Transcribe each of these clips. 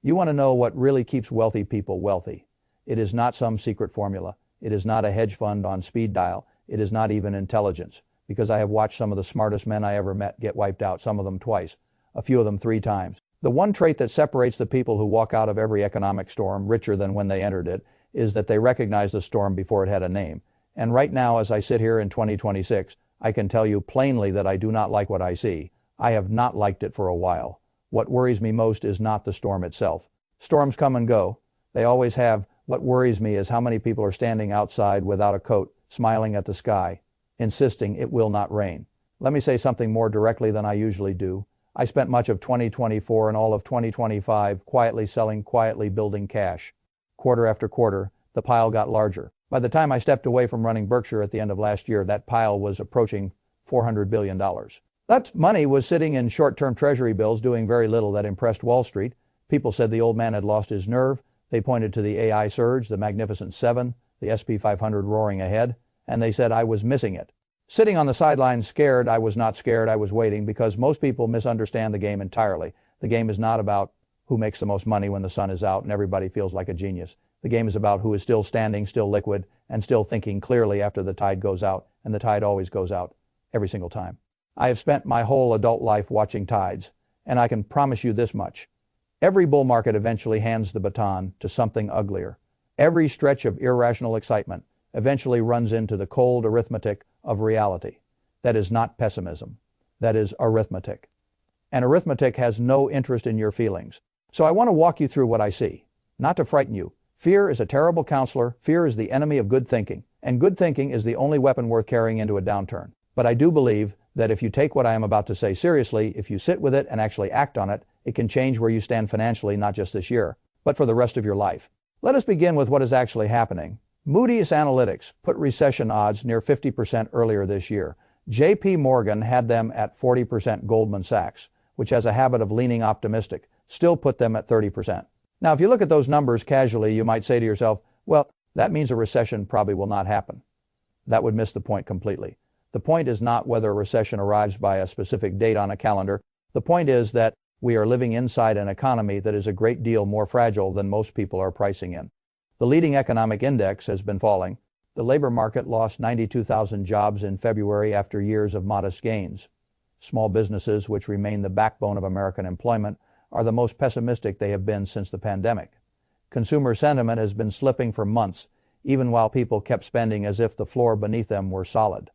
You want to know what really keeps wealthy people wealthy. It is not some secret formula. It is not a hedge fund on speed dial. It is not even intelligence, because I have watched some of the smartest men I ever met get wiped out, some of them twice, a few of them 3 times. The one trait that separates the people who walk out of every economic storm richer than when they entered it is that they recognize the storm before it had a name. And right now, as I sit here in 2026, I can tell you plainly that I do not like what I see. I have not liked it for a while. What worries me most is not the storm itself. Storms come and go. They always have. What worries me is how many people are standing outside without a coat, smiling at the sky, insisting it will not rain. Let me say something more directly than I usually do. I spent much of 2024 and all of 2025 quietly selling, quietly building cash. Quarter after quarter, the pile got larger. By the time I stepped away from running Berkshire at the end of last year, that pile was approaching $400 billion. That money was sitting in short-term treasury bills doing very little that impressed Wall Street. People said the old man had lost his nerve. They pointed to the AI surge, the Magnificent Seven, the SP 500 roaring ahead, and they said I was missing it. Sitting on the sidelines scared, I was not scared, I was waiting, because most people misunderstand the game entirely. The game is not about who makes the most money when the sun is out and everybody feels like a genius. The game is about who is still standing, still liquid, and still thinking clearly after the tide goes out, and the tide always goes out, every single time. I have spent my whole adult life watching tides, and I can promise you this much. Every bull market eventually hands the baton to something uglier. Every stretch of irrational excitement eventually runs into the cold arithmetic of reality. That is not pessimism. That is arithmetic. And arithmetic has no interest in your feelings. So I want to walk you through what I see. Not to frighten you. Fear is a terrible counselor. Fear is the enemy of good thinking. And good thinking is the only weapon worth carrying into a downturn. But I do believe that if you take what I am about to say seriously, if you sit with it and actually act on it, it can change where you stand financially, not just this year, but for the rest of your life. Let us begin with what is actually happening. Moody's Analytics put recession odds near 50% earlier this year. JP Morgan had them at 40%. Goldman Sachs, which has a habit of leaning optimistic, still put them at 30%. Now, if you look at those numbers casually, you might say to yourself, well, that means a recession probably will not happen. That would miss the point completely. The point is not whether a recession arrives by a specific date on a calendar. The point is that we are living inside an economy that is a great deal more fragile than most people are pricing in. The leading economic index has been falling. The labor market lost 92,000 jobs in February after years of modest gains. Small businesses, which remain the backbone of American employment, are the most pessimistic they have been since the pandemic. Consumer sentiment has been slipping for months, even while people kept spending as if the floor beneath them were solid.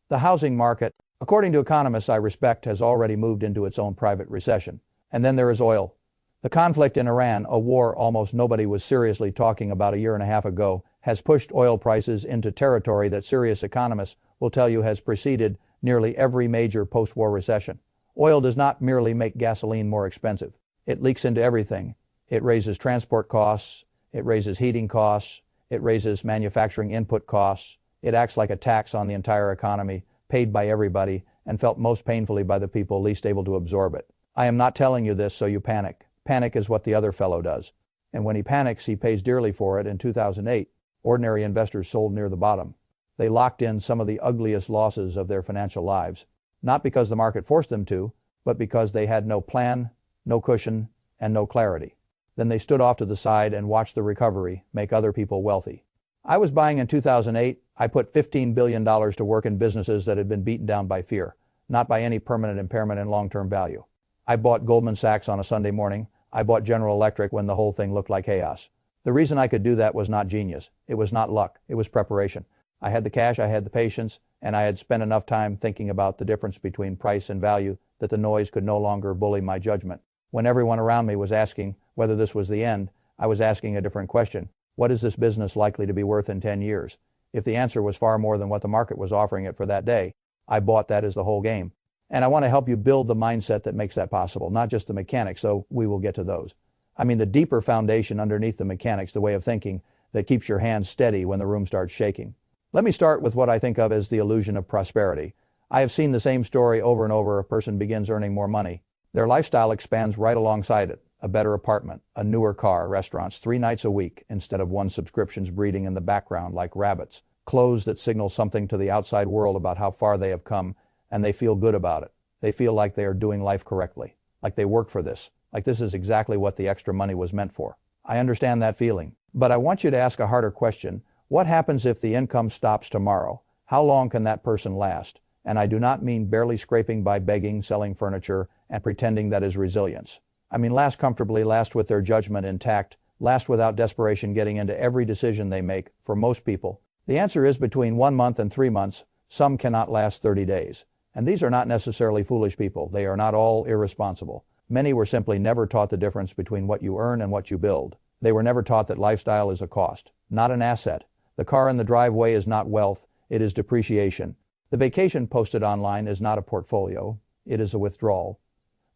The housing market, according to economists I respect, has already moved into its own private recession. And then there is oil. The conflict in Iran, a war almost nobody was seriously talking about a year and a half ago, has pushed oil prices into territory that serious economists will tell you has preceded nearly every major post-war recession. Oil does not merely make gasoline more expensive. It leaks into everything. It raises transport costs. It raises heating costs. It raises manufacturing input costs. It acts like a tax on the entire economy, paid by everybody, and felt most painfully by the people least able to absorb it. I am not telling you this so you panic. Panic is what the other fellow does. And when he panics, he pays dearly for it. In 2008, ordinary investors sold near the bottom. They locked in some of the ugliest losses of their financial lives, not because the market forced them to, but because they had no plan, no cushion, and no clarity. Then they stood off to the side and watched the recovery make other people wealthy. I was buying in 2008. I put $15 billion to work in businesses that had been beaten down by fear, not by any permanent impairment in long-term value. I bought Goldman Sachs on a Sunday morning. I bought General Electric when the whole thing looked like chaos. The reason I could do that was not genius. It was not luck. It was preparation. I had the cash, I had the patience, and I had spent enough time thinking about the difference between price and value that the noise could no longer bully my judgment. When everyone around me was asking whether this was the end, I was asking a different question. What is this business likely to be worth in 10 years? If the answer was far more than what the market was offering it for that day, I bought that as the whole game. And I want to help you build the mindset that makes that possible, not just the mechanics, so we will get to those. I mean the deeper foundation underneath the mechanics, the way of thinking that keeps your hands steady when the room starts shaking. Let me start with what I think of as the illusion of prosperity. I have seen the same story over and over. A person begins earning more money. Their lifestyle expands right alongside it. A better apartment, a newer car, restaurants 3 nights a week instead of 1 subscriptions breeding in the background like rabbits, clothes that signal something to the outside world about how far they have come, and they feel good about it. They feel like they are doing life correctly, like they work for this, like this is exactly what the extra money was meant for. I understand that feeling. But I want you to ask a harder question. What happens if the income stops tomorrow? How long can that person last? And I do not mean barely scraping by begging, selling furniture, and pretending that is resilience. I mean last comfortably, last with their judgment intact, last without desperation getting into every decision they make. For most people, the answer is between 1 month and 3 months. Some cannot last 30 days. And these are not necessarily foolish people. They are not all irresponsible. Many were simply never taught the difference between what you earn and what you build. They were never taught that lifestyle is a cost, not an asset. The car in the driveway is not wealth, it is depreciation. The vacation posted online is not a portfolio, it is a withdrawal.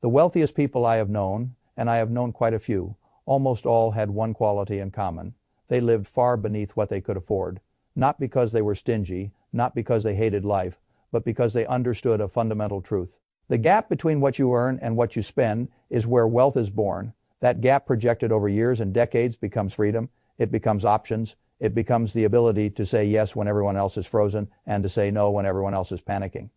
The wealthiest people I have known, and I have known quite a few, almost all had one quality in common. They lived far beneath what they could afford, not because they were stingy, not because they hated life, but because they understood a fundamental truth. The gap between what you earn and what you spend is where wealth is born. That gap projected over years and decades becomes freedom. It becomes options. It becomes the ability to say yes when everyone else is frozen and to say no when everyone else is panicking.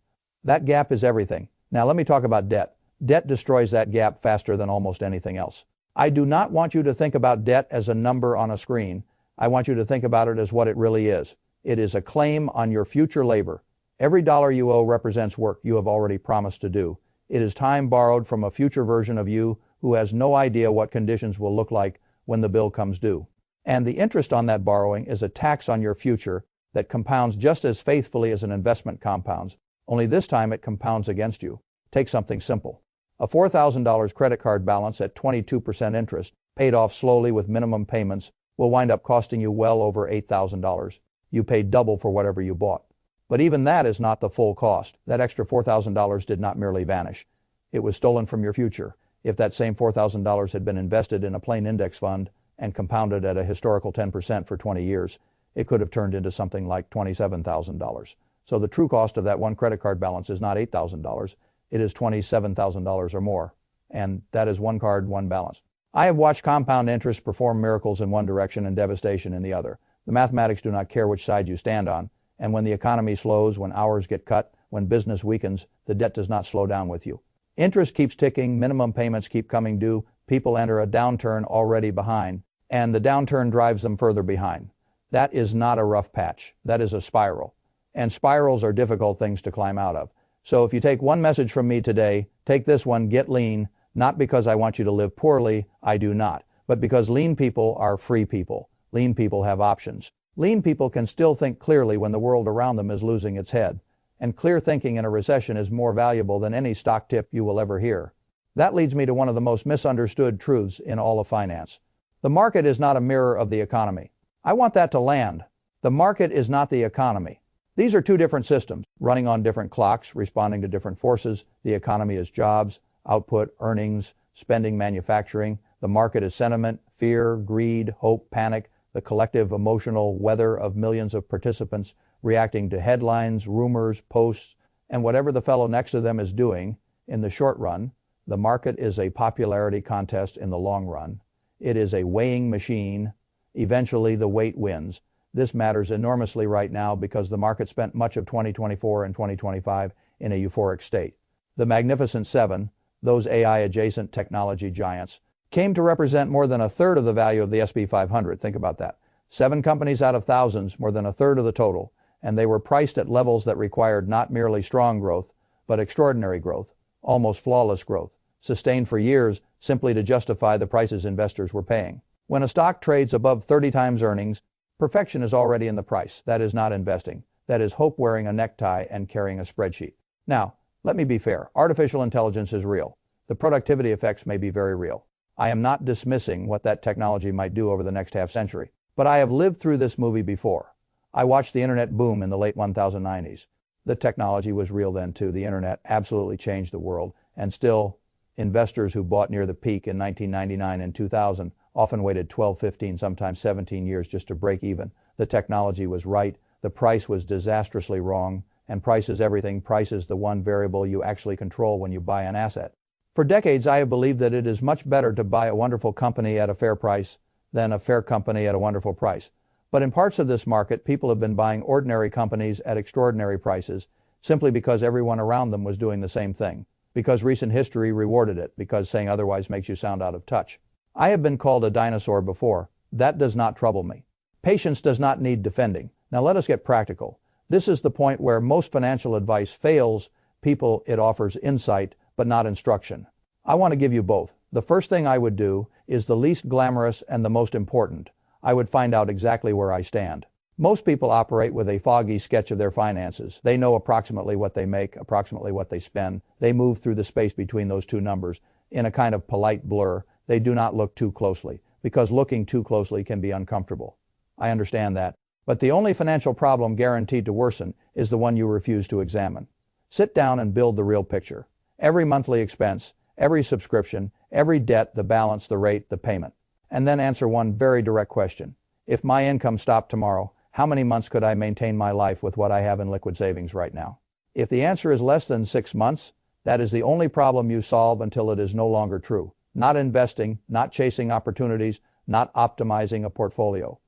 That gap is everything. Now let me talk about debt. Debt destroys that gap faster than almost anything else. I do not want you to think about debt as a number on a screen. I want you to think about it as what it really is. It is a claim on your future labor. Every dollar you owe represents work you have already promised to do. It is time borrowed from a future version of you who has no idea what conditions will look like when the bill comes due. And the interest on that borrowing is a tax on your future that compounds just as faithfully as an investment compounds, only this time it compounds against you. Take something simple. A $4,000 credit card balance at 22% interest, paid off slowly with minimum payments, will wind up costing you well over $8,000. You paid double for whatever you bought. But even that is not the full cost. That extra $4,000 did not merely vanish. It was stolen from your future. If that same $4,000 had been invested in a plain index fund and compounded at a historical 10% for 20 years, it could have turned into something like $27,000. So the true cost of that one credit card balance is not $8,000, it is $27,000 or more. And that is one card, one balance. I have watched compound interest perform miracles in one direction and devastation in the other. The mathematics do not care which side you stand on. And when the economy slows, when hours get cut, when business weakens, the debt does not slow down with you. Interest keeps ticking, minimum payments keep coming due, people enter a downturn already behind, and the downturn drives them further behind. That is not a rough patch. That is a spiral. And spirals are difficult things to climb out of. So if you take one message from me today, take this one: get lean, not because I want you to live poorly, I do not, but because lean people are free people. Lean people have options. Lean people can still think clearly when the world around them is losing its head. And clear thinking in a recession is more valuable than any stock tip you will ever hear. That leads me to one of the most misunderstood truths in all of finance. The market is not a mirror of the economy. I want that to land. The market is not the economy. These are two different systems, running on different clocks, responding to different forces. The economy is jobs, output, earnings, spending, manufacturing. The market is sentiment, fear, greed, hope, panic, the collective emotional weather of millions of participants reacting to headlines, rumors, posts, and whatever the fellow next to them is doing. In the short run, the market is a popularity contest. In the long run, it is a weighing machine. Eventually, the weight wins. This matters enormously right now because the market spent much of 2024 and 2025 in a euphoric state. The Magnificent Seven, those AI-adjacent technology giants, came to represent more than a third of the value of the S&P 500. Think about that. 7 companies out of thousands, more than a third of the total, and they were priced at levels that required not merely strong growth, but extraordinary growth, almost flawless growth, sustained for years simply to justify the prices investors were paying. When a stock trades above 30 times earnings, perfection is already in the price. That is not investing. That is hope wearing a necktie and carrying a spreadsheet. Now, let me be fair. Artificial intelligence is real. The productivity effects may be very real. I am not dismissing what that technology might do over the next half century. But I have lived through this movie before. I watched the internet boom in the late 1090s. The technology was real then too. The internet absolutely changed the world. And still, investors who bought near the peak in 1999 and 2000 often waited 12, 15, sometimes 17 years just to break even. The technology was right. The price was disastrously wrong. And price is everything. Price is the one variable you actually control when you buy an asset. For decades, I have believed that it is much better to buy a wonderful company at a fair price than a fair company at a wonderful price. But in parts of this market, people have been buying ordinary companies at extraordinary prices simply because everyone around them was doing the same thing. because recent history rewarded it, because saying otherwise makes you sound out of touch. I have been called a dinosaur before. That does not trouble me. Patience does not need defending. Now let us get practical. This is the point where most financial advice fails people. It offers insight, but not instruction. I want to give you both. The first thing I would do is the least glamorous and the most important. I would find out exactly where I stand. Most people operate with a foggy sketch of their finances. They know approximately what they make, approximately what they spend. They move through the space between those two numbers in a kind of polite blur. They do not look too closely, because looking too closely can be uncomfortable. I understand that. But the only financial problem guaranteed to worsen is the one you refuse to examine. Sit down and build the real picture. Every monthly expense, every subscription, every debt, the balance, the rate, the payment. And then answer one very direct question. If my income stopped tomorrow, how many months could I maintain my life with what I have in liquid savings right now? If the answer is less than 6 months, that is the only problem you solve until it is no longer true. Not investing, not chasing opportunities, not optimizing a portfolio.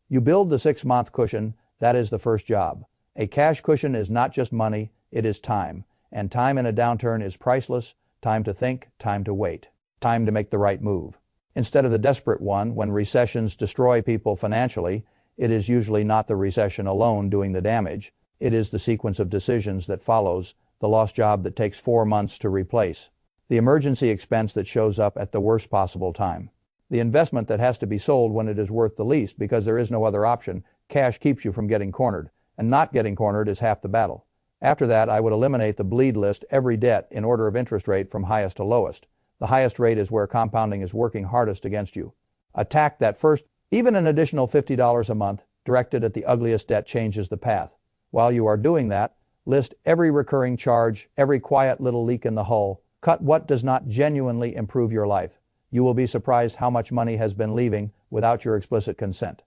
You build the 6-month cushion. That is the first job. A cash cushion is not just money, it is time. And time in a downturn is priceless. Time to think, time to wait, time to make the right move. Instead of the desperate one, when recessions destroy people financially, it is usually not the recession alone doing the damage. It is the sequence of decisions that follows, the lost job that takes 4 months to replace, the emergency expense that shows up at the worst possible time, the investment that has to be sold when it is worth the least because there is no other option. Cash keeps you from getting cornered, and not getting cornered is half the battle. After that, I would eliminate the bleed list, every debt in order of interest rate from highest to lowest. The highest rate is where compounding is working hardest against you. Attack that first. Even an additional $50 a month directed at the ugliest debt changes the path. While you are doing that, list every recurring charge, every quiet little leak in the hull. Cut what does not genuinely improve your life. You will be surprised how much money has been leaving without your explicit consent.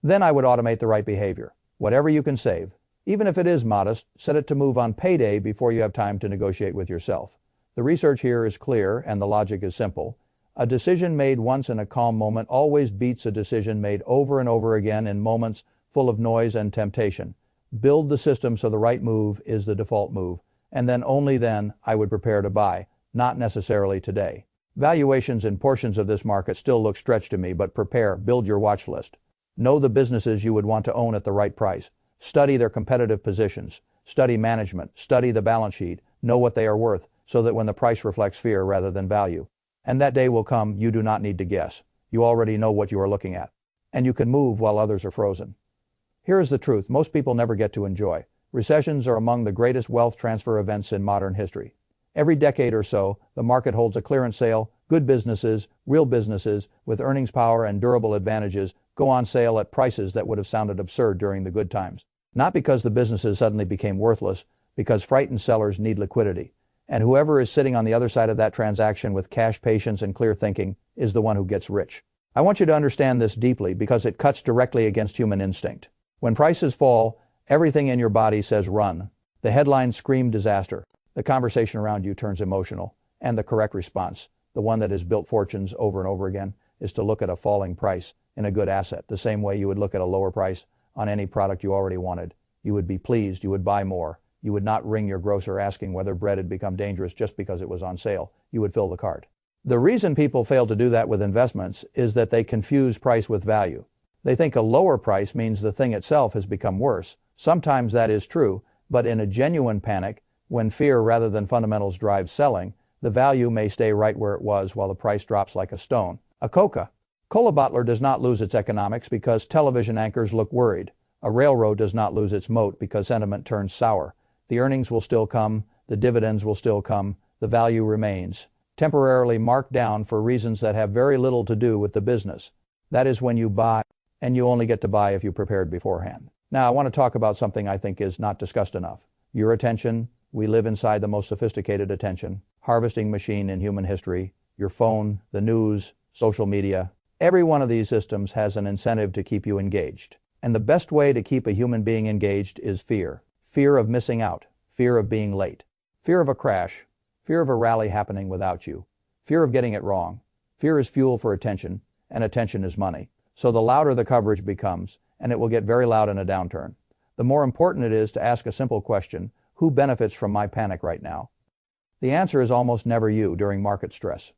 Then I would automate the right behavior. Whatever you can save, even if it is modest, set it to move on payday before you have time to negotiate with yourself. The research here is clear and the logic is simple. A decision made once in a calm moment always beats a decision made over and over again in moments full of noise and temptation. Build the system so the right move is the default move, and then only then I would prepare to buy, not necessarily today. Valuations in portions of this market still look stretched to me, but prepare, build your watch list. Know the businesses you would want to own at the right price. Study their competitive positions. Study management. Study the balance sheet. Know what they are worth so that when the price reflects fear rather than value. And that day will come. You do not need to guess. You already know what you are looking at. And you can move while others are frozen. Here is the truth. Most people never get to enjoy. Recessions are among the greatest wealth transfer events in modern history. Every decade or so, the market holds a clearance sale. Good businesses, real businesses, with earnings power and durable advantages, go on sale at prices that would have sounded absurd during the good times. Not because the businesses suddenly became worthless, because frightened sellers need liquidity. And whoever is sitting on the other side of that transaction with cash patience and clear thinking is the one who gets rich. I want you to understand this deeply because it cuts directly against human instinct. When prices fall, everything in your body says run. The headlines scream disaster. The conversation around you turns emotional. And the correct response, the one that has built fortunes over and over again, is to look at a falling price in a good asset, the same way you would look at a lower price on any product you already wanted. You would be pleased, you would buy more. You would not ring your grocer asking whether bread had become dangerous just because it was on sale. You would fill the cart. The reason people fail to do that with investments is that they confuse price with value. They think a lower price means the thing itself has become worse. Sometimes that is true, but in a genuine panic, when fear rather than fundamentals drives selling, the value may stay right where it was while the price drops like a stone. A Coca-Cola bottler does not lose its economics because television anchors look worried. A railroad does not lose its moat because sentiment turns sour. The earnings will still come, the dividends will still come, the value remains, temporarily marked down for reasons that have very little to do with the business. That is when you buy, and you only get to buy if you prepared beforehand. Now I want to talk about something I think is not discussed enough. Your attention. We live inside the most sophisticated attention harvesting machine in human history. Your phone, the news, social media. Every one of these systems has an incentive to keep you engaged. And the best way to keep a human being engaged is fear. Fear of missing out. Fear of being late. Fear of a crash. Fear of a rally happening without you. Fear of getting it wrong. Fear is fuel for attention, and attention is money. So the louder the coverage becomes, and it will get very loud in a downturn, the more important it is to ask a simple question: who benefits from my panic right now? The answer is almost never you during market stress.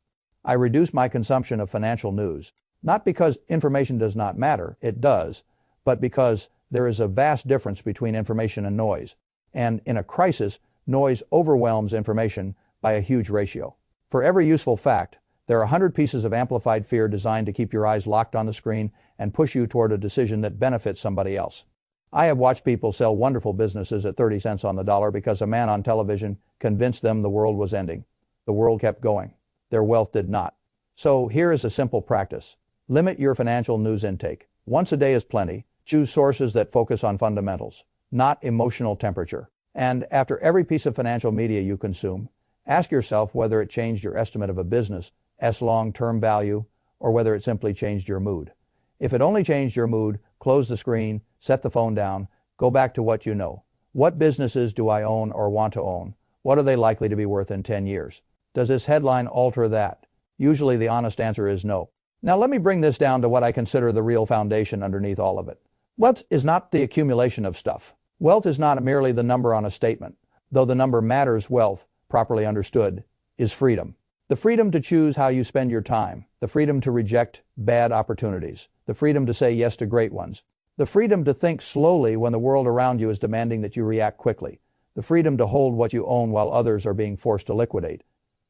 I reduce my consumption of financial news, not because information does not matter, it does, but because there is a vast difference between information and noise. And in a crisis, noise overwhelms information by a huge ratio. For every useful fact, there are 100 pieces of amplified fear designed to keep your eyes locked on the screen and push you toward a decision that benefits somebody else. I have watched people sell wonderful businesses at 30 cents on the dollar because a man on television convinced them the world was ending. The world kept going. Their wealth did not. So here is a simple practice. Limit your financial news intake. Once a day is plenty. Choose sources that focus on fundamentals, not emotional temperature. And after every piece of financial media you consume, ask yourself whether it changed your estimate of a business's long-term value or whether it simply changed your mood. If it only changed your mood, close the screen, set the phone down, go back to what you know. What businesses do I own or want to own? What are they likely to be worth in 10 years? Does this headline alter that? Usually the honest answer is no. Now let me bring this down to what I consider the real foundation underneath all of it. Wealth is not the accumulation of stuff. Wealth is not merely the number on a statement. Though the number matters, wealth, properly understood, is freedom. The freedom to choose how you spend your time, the freedom to reject bad opportunities, the freedom to say yes to great ones, the freedom to think slowly when the world around you is demanding that you react quickly, the freedom to hold what you own while others are being forced to liquidate.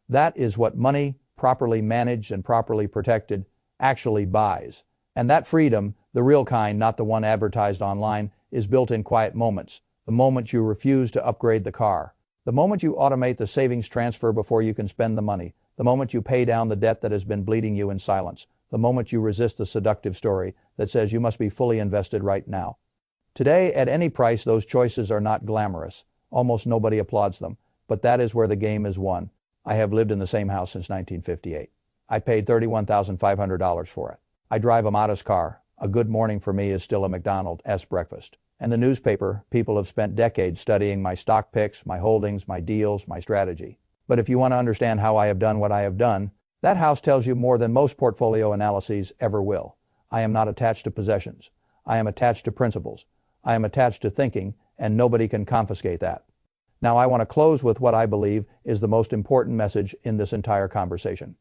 That is what money, properly managed and properly protected, actually buys. And that freedom, the real kind, not the one advertised online, is built in quiet moments. The moment you refuse to upgrade the car, the moment you automate the savings transfer before you can spend the money, the moment you pay down the debt that has been bleeding you in silence, the moment you resist the seductive story that says you must be fully invested right now. Today, at any price, those choices are not glamorous. Almost nobody applauds them, but that is where the game is won. I have lived in the same house since 1958. I paid $31,500 for it. I drive a modest car. A good morning for me is still a McDonald's breakfast. And the newspaper, people have spent decades studying my stock picks, my holdings, my deals, my strategy. But if you want to understand how I have done what I have done, that house tells you more than most portfolio analyses ever will. I am not attached to possessions. I am attached to principles. I am attached to thinking, and nobody can confiscate that. Now I want to close with what I believe is the most important message in this entire conversation.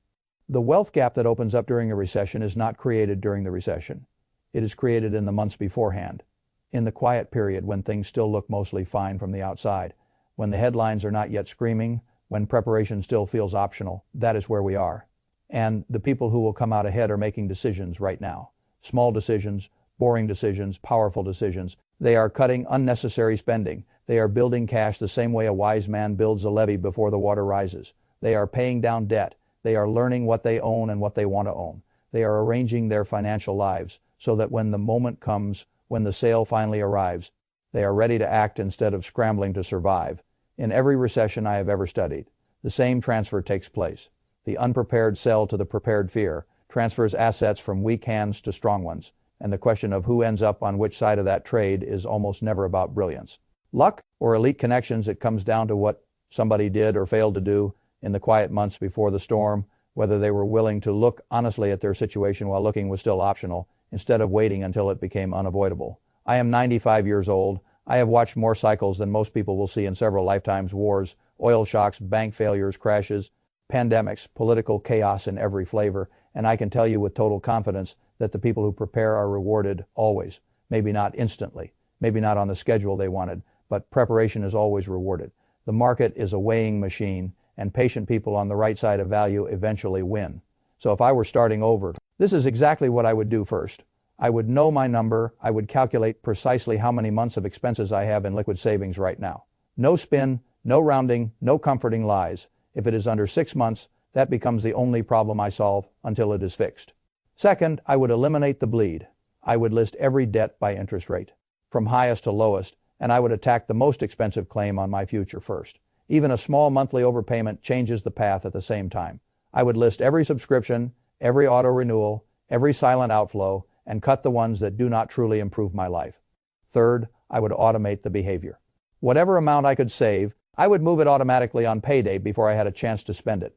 The wealth gap that opens up during a recession is not created during the recession. It is created in the months beforehand, in the quiet period when things still look mostly fine from the outside, when the headlines are not yet screaming, when preparation still feels optional. That is where we are. And the people who will come out ahead are making decisions right now. Small decisions, boring decisions, powerful decisions. They are cutting unnecessary spending. They are building cash the same way a wise man builds a levee before the water rises. They are paying down debt. They are learning what they own and what they want to own. They are arranging their financial lives so that when the moment comes, when the sale finally arrives, they are ready to act instead of scrambling to survive. In every recession I have ever studied, the same transfer takes place. The unprepared sell to the prepared fear, transfers assets from weak hands to strong ones, and the question of who ends up on which side of that trade is almost never about brilliance, luck, or elite connections. It comes down to what somebody did or failed to do in the quiet months before the storm, whether they were willing to look honestly at their situation while looking was still optional, instead of waiting until it became unavoidable. I am 95 years old. I have watched more cycles than most people will see in several lifetimes: wars, oil shocks, bank failures, crashes, pandemics, political chaos in every flavor, and I can tell you with total confidence that the people who prepare are rewarded always. Maybe not instantly, maybe not on the schedule they wanted, but preparation is always rewarded. The market is a weighing machine, and patient people on the right side of value eventually win. So if I were starting over, this is exactly what I would do first. I would know my number. I would calculate precisely how many months of expenses I have in liquid savings right now. No spin, no rounding, no comforting lies. If it is under 6 months, that becomes the only problem I solve until it is fixed. Second, I would eliminate the bleed. I would list every debt by interest rate, from highest to lowest, and I would attack the most expensive claim on my future first. Even a small monthly overpayment changes the path at the same time. I would list every subscription, every auto renewal, every silent outflow, and cut the ones that do not truly improve my life. Third, I would automate the behavior. Whatever amount I could save, I would move it automatically on payday before I had a chance to spend it.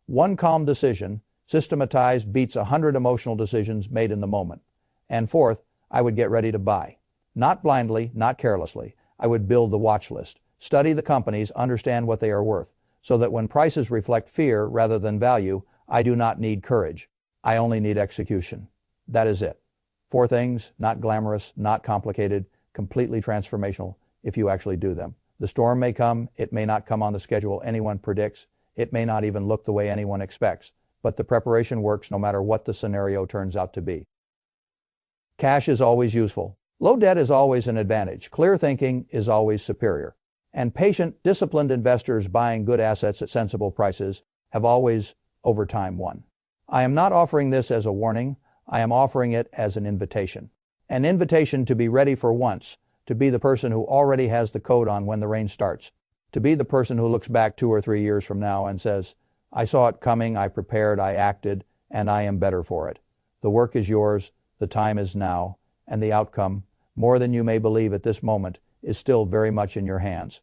One calm decision, systematized, beats 100 emotional decisions made in the moment. And fourth, I would get ready to buy. Not blindly, not carelessly. I would build the watch list, study the companies, understand what they are worth, so that when prices reflect fear rather than value, I do not need courage. I only need execution. That is it. 4 things, not glamorous, not complicated, completely transformational if you actually do them. The storm may come, it may not come on the schedule anyone predicts, it may not even look the way anyone expects, but the preparation works no matter what the scenario turns out to be. Cash is always useful. Low debt is always an advantage. Clear thinking is always superior. And patient, disciplined investors buying good assets at sensible prices have always, over time, won. I am not offering this as a warning. I am offering it as an invitation. An invitation to be ready for once, to be the person who already has the coat on when the rain starts, to be the person who looks back 2 or 3 years from now and says, I saw it coming, I prepared, I acted, and I am better for it. The work is yours, the time is now, and the outcome, more than you may believe at this moment, is still very much in your hands.